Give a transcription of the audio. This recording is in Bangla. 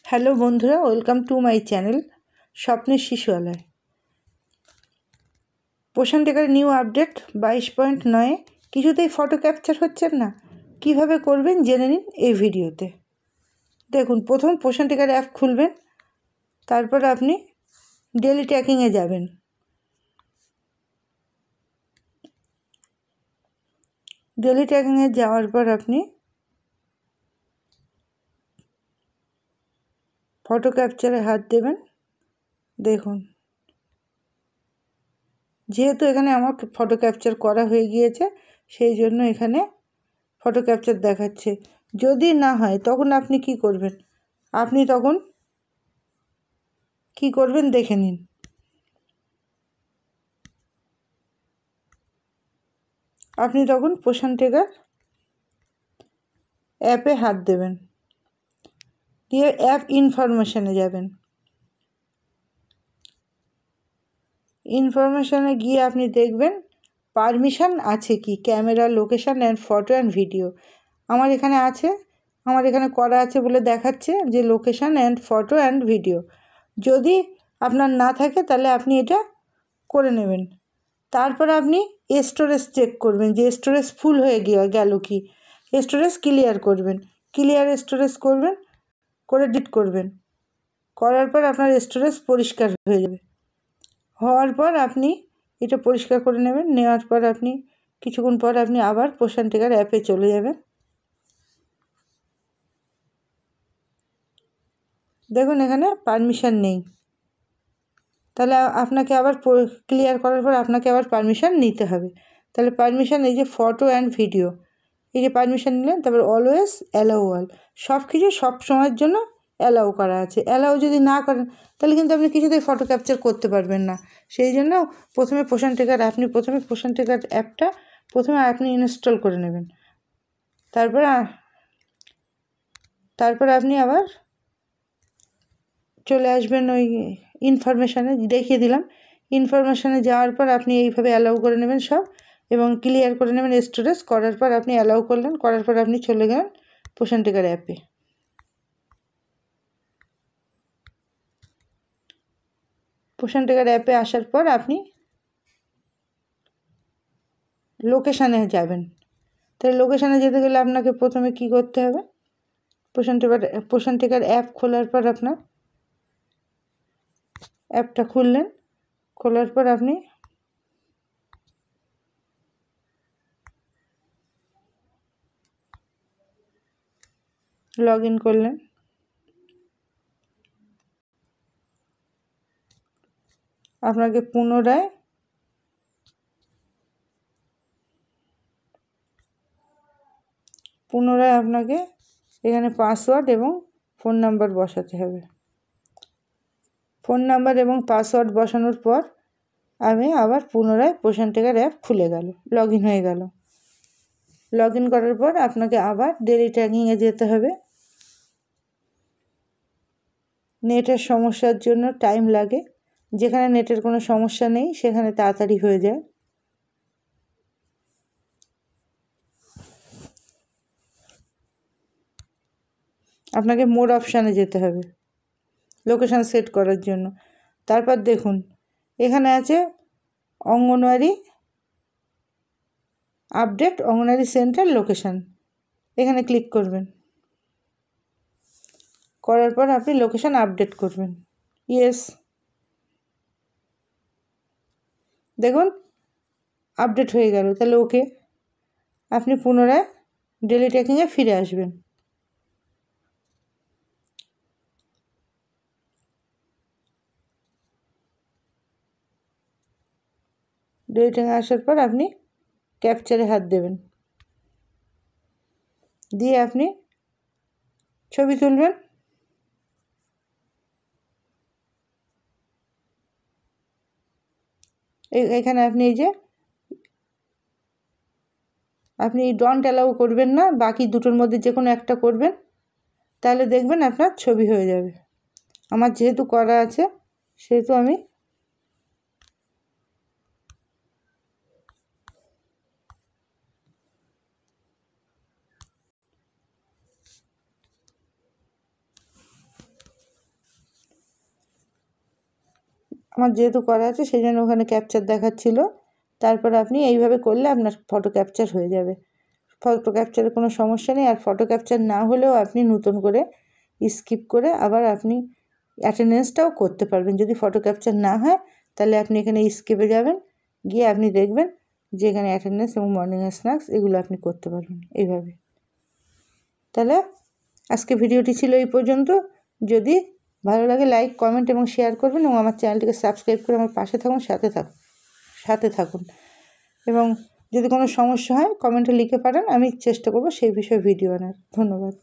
হ্যালো বন্ধুরা, ওয়েলকাম টু মাই চ্যানেল স্বপ্নের শিশুয়ালয়। পোষণ টেকার নিউ আপডেট 22.9 কিছুতেই ফটো ক্যাপচার হচ্ছেন না, কিভাবে করবেন জেনে নিন এই ভিডিওতে। দেখুন, প্রথম পোষণ টেকার অ্যাপ খুলবেন, তারপর আপনি ডেলি ট্র্যাকিংয়ে যাবেন। ডেলি ট্র্যাকিংয়ে যাওয়ার পর আপনি ফটো ক্যাপচারে হাত দেবেন। দেখুন, যেহেতু এখানে আমার ফটো ক্যাপচার করা হয়ে গিয়েছে, সেই জন্য এখানে ফটো ক্যাপচার দেখাচ্ছে। যদি না হয় তখন আপনি কি করবেন, দেখে নিন। আপনি তখন পোষণ টেকার অ্যাপে হাত দেবেন, দিয়ে অ্যাপ ইনফরমেশানে যাবেন। ইনফরমেশানে গিয়ে আপনি দেখবেন পারমিশন আছে কি, camera, location and photo and video. আমার এখানে আছে, আমার এখানে করা আছে বলে দেখাচ্ছে যে location and photo and video. যদি আপনার না থাকে তাহলে আপনি এটা করে নেবেন। তারপর আপনি স্টোরেজ চেক করবেন যে স্টোরেজ ফুল হয়ে গেল কি, স্টোরেজ ক্লিয়ার করবেন। ক্লিয়ার স্টোরেজ করবেন, করে ডিলিট করবেন। করার পর আপনার স্টোরেজ পরিষ্কার হয়ে যাবে। হওয়ার পর আপনি এটা পরিষ্কার করে নেবেন। নেওয়ার পর আপনি কিছুক্ষণ পর আপনি আবার পোষণ টেকার অ্যাপে চলে যাবেন। দেখুন, এখানে পারমিশন নেই, তাহলে আপনাকে আবার ক্লিয়ার করার পর আপনাকে আবার পারমিশন নিতে হবে। তাহলে পারমিশন, এই যে ফটো অ্যান্ড ভিডিও, এই যে পারমিশন নিলেন, তারপর অলওয়েজ অ্যালাউ অল, সব কিছু সব সময়ের জন্য অ্যালাউ করা আছে। অ্যালাউ যদি না করেন তাহলে কিন্তু আপনি কিছুতেই ফটো ক্যাপচার করতে পারবেন না। সেই জন্য প্রথমে পোষণ টেকার অ্যাপটা আপনি ইনস্টল করে নেবেন। তারপর আপনি আবার চলে আসবেন ওই ইনফরমেশানে, দেখিয়ে দিলাম। ইনফরমেশানে যাওয়ার পর আপনি এইভাবে অ্যালাউ করে নেবেন সব, এবং ক্লিয়ার করে নেবেন স্টোরেজ। করার পর আপনি অ্যালাউ করলেন, করার পর আপনি চলে গেলেন পোষণ টেকার অ্যাপে। পোষণ টেকার অ্যাপে আসার পর আপনি লোকেশানে যাবেন। তাহলে লোকেশানে যেতে গেলে আপনাকে প্রথমে কি করতে হবে, পোষণ টেকার অ্যাপ খোলার পর আপনার অ্যাপটা খুললেন। খোলার পর আপনি লগ ইন করলেন। আপনাকে পুনরায় আপনাকে এখানে পাসওয়ার্ড এবং ফোন নাম্বার বসাতে হবে। ফোন নাম্বার এবং পাসওয়ার্ড বসানোর পর আমি আবার পুনরায় পোষণ টেকার অ্যাপ খুলে গেল, লগ ইন হয়ে গেল। লগ ইন করার পর আপনাকে আবার ডেলি ট্র্যাকিংয়ে যেতে হবে। নেটের সমস্যার জন্য টাইম লাগে, যেখানে নেটের কোনো সমস্যা নেই সেখানে তাড়াতাড়ি হয়ে যায়। আপনাকে মোর অপশানে যেতে হবে লোকেশান সেট করার জন্য। তারপর দেখুন, এখানে আছে anganwadi update, anganwadi centre location. এখানে ক্লিক করবেন। করার পর আপনি লোকেশান আপডেট করবেন। ইয়েস, দেখুন আপডেট হয়ে গেল। তাহলে ওকে, আপনি পুনরায় ডেলি ট্র্যাকিংয়ে ফিরে আসবেন। ডেলি ট্র্যাকিংয়ে আসার পর আপনি ক্যাপচারে হাত দেবেন, দিয়ে আপনি ছবি তুলবেন। এখানে আপনি এই যে আপনি ডন্ট অ্যালাউ করবেন না, বাকি দুটোর মধ্যে যে কোনো একটা করবেন, তাহলে দেখবেন আপনার ছবি হয়ে যাবে। আমার যেহেতু করা আছে সেহেতু আমি আমার যেহেতু করা আছে সেই জন্য ওখানে ক্যাপচার দেখাচ্ছিল। তারপর আপনি এইভাবে করলে আপনার ফটো ক্যাপচার হয়ে যাবে। ফটো ক্যাপচারের কোনো সমস্যা নেই। আর ফটো ক্যাপচার না হলেও আপনি নতুন করে স্কিপ করে আবার আপনি অ্যাটেন্ডেন্সটাও করতে পারবেন। যদি ফটো ক্যাপচার না হয় তাহলে আপনি এখানে স্কিপে যাবেন, গিয়ে আপনি দেখবেন যে এখানে অ্যাটেন্ডেন্স এবং মর্নিং স্ন্যাক্স এগুলো আপনি করতে পারবেন এইভাবে। তাহলে আজকে ভিডিওটি ছিল এই পর্যন্ত। যদি ভালো লাগে লাইক, কমেন্ট এবং শেয়ার করবেন এবং আমার চ্যানেলটিকে সাবস্ক্রাইব করে আমার পাশে থাকুন, সাথে থাকুন। এবং যদি কোনো সমস্যা হয় কমেন্টে লিখে পাঠান, আমি চেষ্টা করব সেই বিষয়ে ভিডিও আনার। ধন্যবাদ।